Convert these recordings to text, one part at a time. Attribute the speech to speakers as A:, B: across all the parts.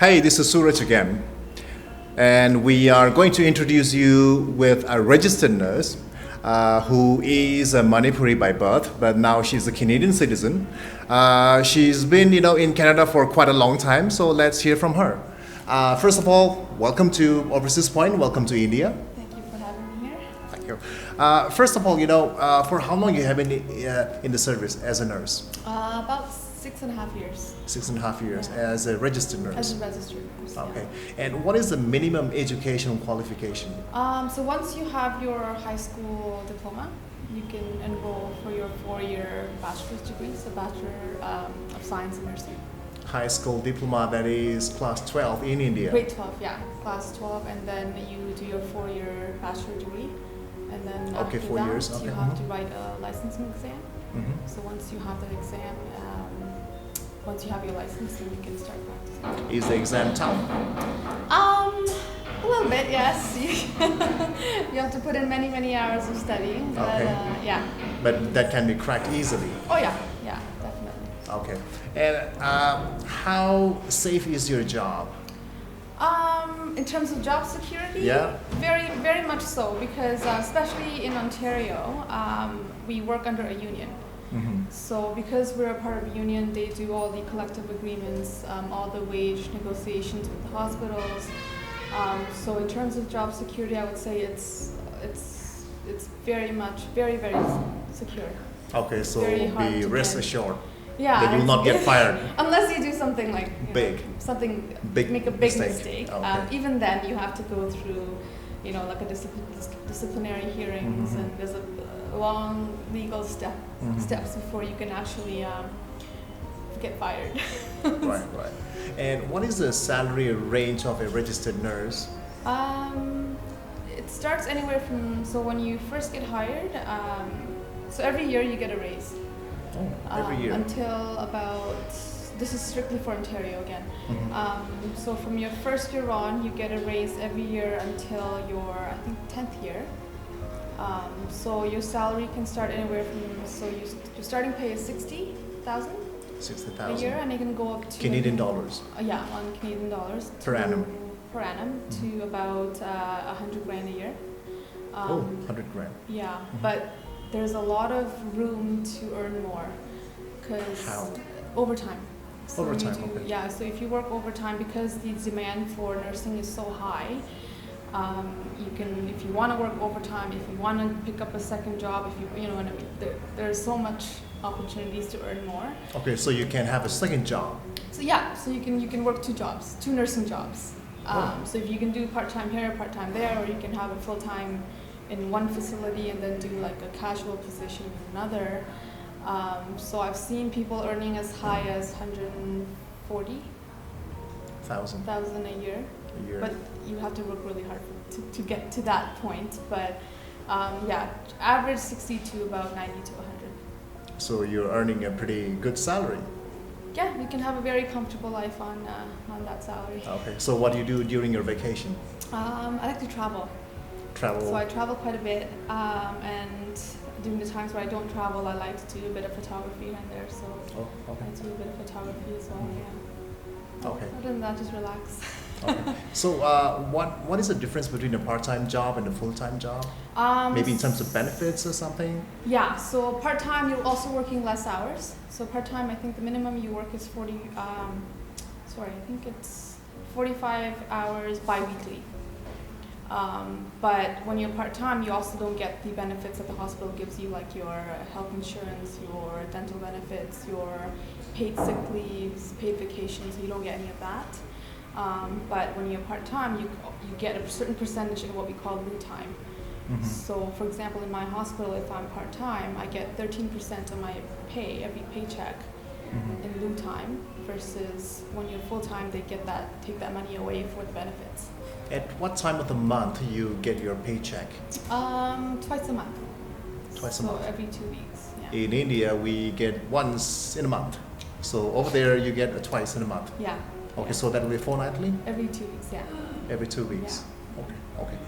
A: Hey, this is Suraj again, and we are going to introduce you with a registered nurse who is a Manipuri by birth, but now she's a Canadian citizen. She's been, in Canada for quite a long time, so let's hear from her. First of all, welcome to Overseas Point. Welcome to India.
B: Thank you for having me here.
A: Thank you. First of all, for how long you have been in the service as a nurse?
B: About 6.5 years
A: 6.5 years
B: Yeah.
A: as a registered nurse.
B: as a registered nurse.
A: Okay. And what is the minimum educational qualification?
B: So once you have your high school diploma, you can enroll for your 4-year bachelor's degree, so Bachelor of Science in Nursing.
A: High school diploma, that is class 12 in India.
B: Grade 12, yeah, class 12, and then you do your 4-year bachelor degree, and then
A: Okay,
B: after
A: 4
B: that,
A: years,
B: you
A: okay.
B: have to write a licensing exam.
A: Mhm.
B: So once you have that exam, once you have your license, then you can start practicing.
A: Is the exam tough?
B: A little bit, yes. You have to put in many hours of studying, but
A: Okay.
B: yeah.
A: But that can be cracked easily.
B: Oh yeah, definitely.
A: Okay. And how safe is your job?
B: In terms of job security,
A: Yeah.
B: very much so, because especially in Ontario, we work under a union.
A: Mhm.
B: So because we're a part of a union, they do all the collective agreements, all the wage negotiations with the hospitals. So in terms of job security, I would say it's very secure.
A: Okay, so
B: Very hard
A: be
B: to
A: rest
B: get.
A: assured
B: Yeah.
A: that you will not get fired.
B: Unless you do something like
A: Big.
B: make a big
A: Mistake.
B: mistake.
A: Okay.
B: Even then, you have to go through, like a disciplinary hearings,
A: Mhm.
B: and there's a long legal
A: Mhm.
B: steps before you can actually get fired.
A: Right. And what is the salary range of a registered nurse?
B: It starts anywhere from, so when you first get hired, so every year you get a raise.
A: Oh, every year.
B: Until about, this is strictly for Ontario again.
A: Mhm.
B: So from your first year on, you get a raise every year until your, I think, 10th year. So your salary can start anywhere from, so your starting pay is 60,000 a
A: 60,000
B: year, and it can go up to
A: Canadian dollars.
B: Yeah, on Canadian dollars.
A: Per annum.
B: Per annum to about 100 grand a year.
A: Oh, 100 grand.
B: Yeah, but there's a lot of room to earn more, because
A: How?
B: overtime. So
A: Overtime,
B: you do,
A: okay.
B: Yeah, so if you work overtime, because the demand for nursing is so high, you can, if you want to work overtime, if you want to pick up a second job, if you know what I mean, there's so much opportunities to earn more.
A: Okay, so you can have a second job.
B: So yeah, so you can work 2 jobs, 2 nursing jobs.
A: Oh.
B: So if you can do part-time here, part-time there, or you can have a full-time in one facility and then do like a casual position in another. So I've seen people earning as high as 140,000
A: 1,000
B: a year,
A: a year.
B: but you have to work really hard to get to that point. But yeah, average 60 to about 90 to 100.
A: So you're earning a pretty good salary.
B: Yeah, you can have a very comfortable life on that salary.
A: Okay, so what do you do during your vacation?
B: I like to travel.
A: Travel?
B: So I travel quite a bit, and during the times where I don't travel, I like to do a bit of photography here and there. So
A: Oh, okay.
B: I do a bit of photography as well. Yeah.
A: Okay.
B: Other than that, just relax.
A: Okay. So what is the difference between a part-time job and a full-time job? Maybe in terms of benefits or something?
B: Yeah. So part-time, you're also working less hours. So part-time, I think the minimum you work is 40. I think it's 45 hours bi-weekly. But when you're part-time, you also don't get the benefits that the hospital gives you, like your health insurance, your dental benefits, your paid sick leaves, paid vacations. You don't get any of that. But when you're part-time, you get a certain percentage in what we call blue time.
A: Mhm.
B: So, for example, in my hospital, if I'm part-time, I get 13% of my pay, every paycheck,
A: Mhm.
B: in lieu time, versus when you're full-time, they take that money away for the benefits.
A: At what time of the month you get your paycheck?
B: Twice a month.
A: Twice a
B: So
A: month.
B: every 2 weeks. Yeah.
A: In India, we get once in a month. So over there, you get twice in a month.
B: Yeah.
A: Okay, so that will be fortnightly?
B: Every 2 weeks. Yeah.
A: Every 2 weeks. Okay.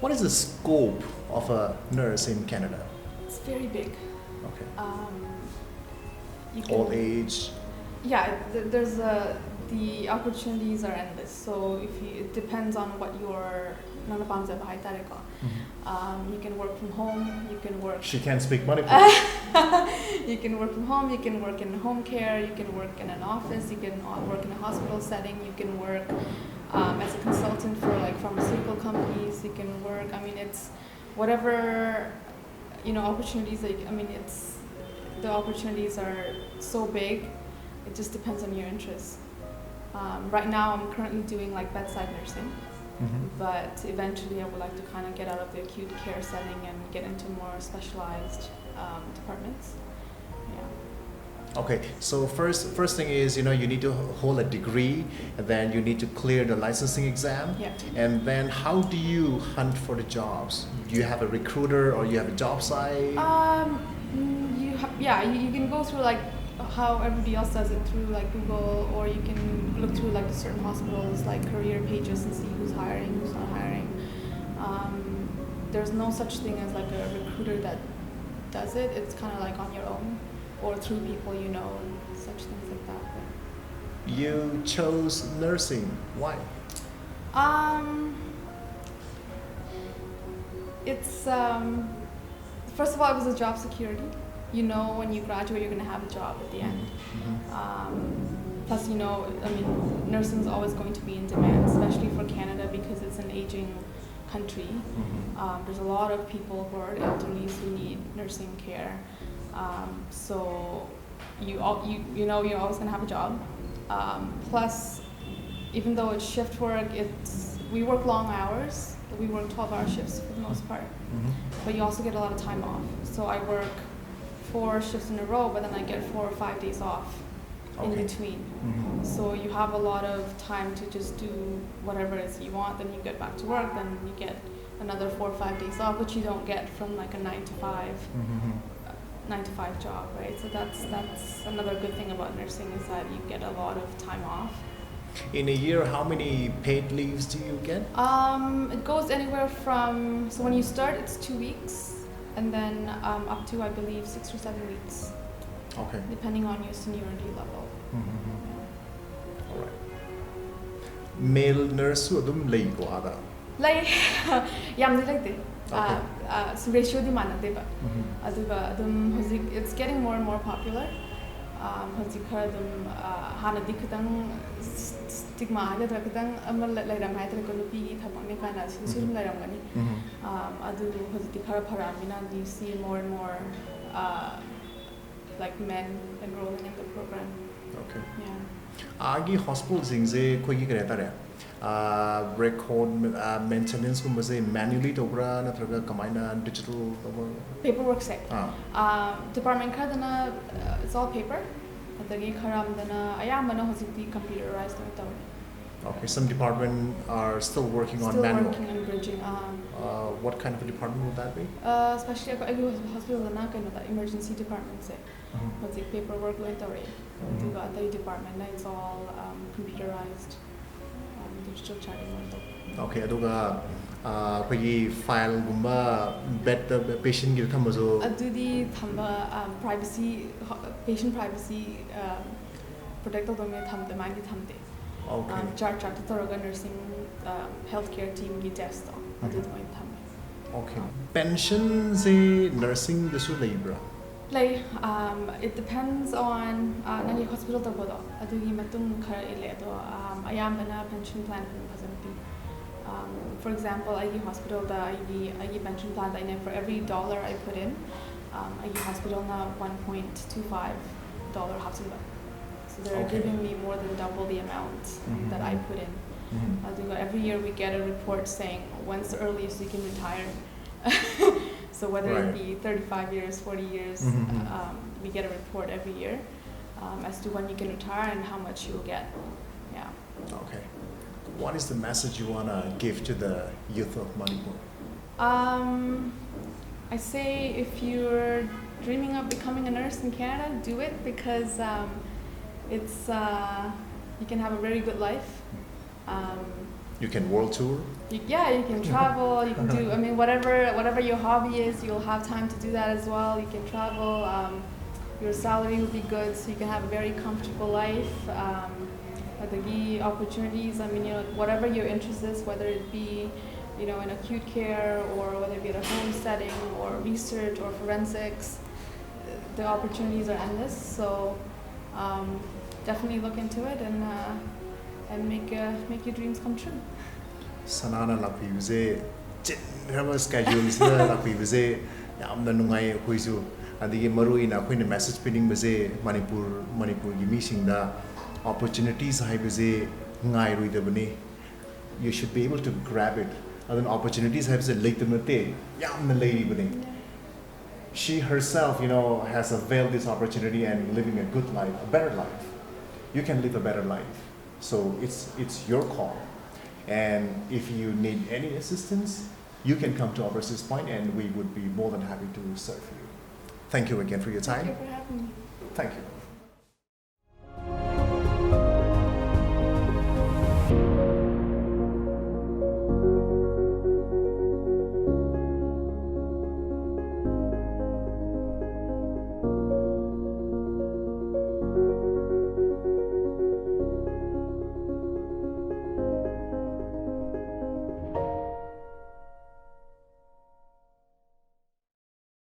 A: What is the scope of a nurse in Canada?
B: It's very big.
A: Okay.
B: You can,
A: All age.
B: Yeah, there's the opportunities are endless. So it depends on what your you can work from home, you can work.
A: She can't speak Manipuri.
B: You can work from home, you can work in home care, you can work in an office, you can work in a hospital setting, you can work as a consultant for like pharmaceutical companies, you can work, I mean, it's whatever, opportunities, the opportunities are so big, it just depends on your interests. Right now I'm currently doing like bedside nursing. But eventually I would like to kind of get out of the acute care setting and get into more specialized departments. Yeah.
A: Okay, so first thing is, you need to hold a degree, and then you need to clear the licensing exam.
B: Yeah.
A: And then how do you hunt for the jobs? Do you have a recruiter or you have a job site?
B: You can go through like how everybody else does it through like Google, or you can look through like certain hospitals like career pages and see who's hiring, who's not hiring. There's no such thing as like a recruiter that does it. It's kind of like on your own or through people and such things like that. But
A: you chose nursing. Why?
B: It's first of all, it was a job security. When you graduate, you're going to have a job at the end. Plus, nursing is always going to be in demand, especially for Canada because it's an aging country. There's a lot of people who are elderly who need nursing care. So you're always going to have a job. Plus, even though it's shift work, we work long hours. We work 12-hour shifts for the most part. But you also get a lot of time off. So I work 4 shifts in a row, but then I get 4 or 5 days off in between. So you have a lot of time to just do whatever it is you want. Then you get back to work. Then you get another 4 or 5 days off, which you don't get from like a 9 to 5 job, right? So that's another good thing about nursing is that you get a lot of time off.
A: In a year, how many paid leaves do you get?
B: It goes anywhere from, so when you start, it's 2 weeks. And then up to, I believe, 6 or 7 weeks.
A: Okay.
B: Depending on your seniority level.
A: All right. Male nurse adum lay ko ada.
B: Like, yamdi like the. So ratio di mana deba. Aduga it's getting more and more popular. Hozik kadum hana dikutang stigma ada kadang amal lairam hai tara konupi thabang ne kana sisul lairam gani. Adu hozik khara pharamina you see more and more like men enrolling in the program.
A: Okay.
B: Yeah.
A: Agi hospital singse koi ki kareta re. Record maintenance ko mase manually tobra na traga kamaina digital tobra.
B: Paperwork say. Department kadana it's all paper. Adagi kharam dana ayamana hositi computerized na.
A: Okay, some department are still working on manual.
B: Still working on bridging.
A: What kind of a department would that be?
B: Especially at hospital na kind of the emergency department say. What's the paperwork going to the department? It's all computerized. Digital charting.
A: Okay, aduga koi file gumba bed patient gir thamazo.
B: Adudi thamba privacy patient privacy protect the thamba mangi thamde.
A: Okay.
B: Chart to thorough nursing healthcare team gi test adu the thambe.
A: Okay. Pension se nursing desu labor.
B: Like it depends on nani hospital ta bodo adugi matung khara ile do ayambana pension plan phazanti. For example, IE hospital the IE pension plan I for every dollar I put in IE hospital na $1.25 hapsin ba. So they're giving me more than double the amount that I put in. Every year we get a report saying when's the earliest you can retire. So whether it be 35 years, 40 years, we get a report every year as to when you can retire and how much you'll get. Yeah.
A: Okay. What is the message you want to give to the youth of Manipur?
B: I say if you're dreaming of becoming a nurse in Canada, do it because it's you can have a very good life.
A: You can world tour?
B: You can travel, you can do, whatever your hobby is, you'll have time to do that as well. You can travel, your salary will be good, so you can have a very comfortable life. the opportunities. I mean, you know, whatever your interest is, whether it be, you know, in acute care or whether it be at a home setting or research or forensics, the opportunities are endless. So definitely look into it and make your dreams come true.
A: Sanana lakpibase general schedule is lakpibase yamna nungai khoisu adigi maruina khoina message pinning base Manipur gi mi singda opportunities haibase ngai ruidabani. You should be able to grab it. Other opportunities have said late mate yamna lady bani. She herself, you know, has availed this opportunity and living a good life, a better life. You can live a better life. So it's your call. And if you need any assistance, you can come to Overseas Point and we would be more than happy to serve you. Thank you again for your time.
B: Thank you for having me.
A: Thank you.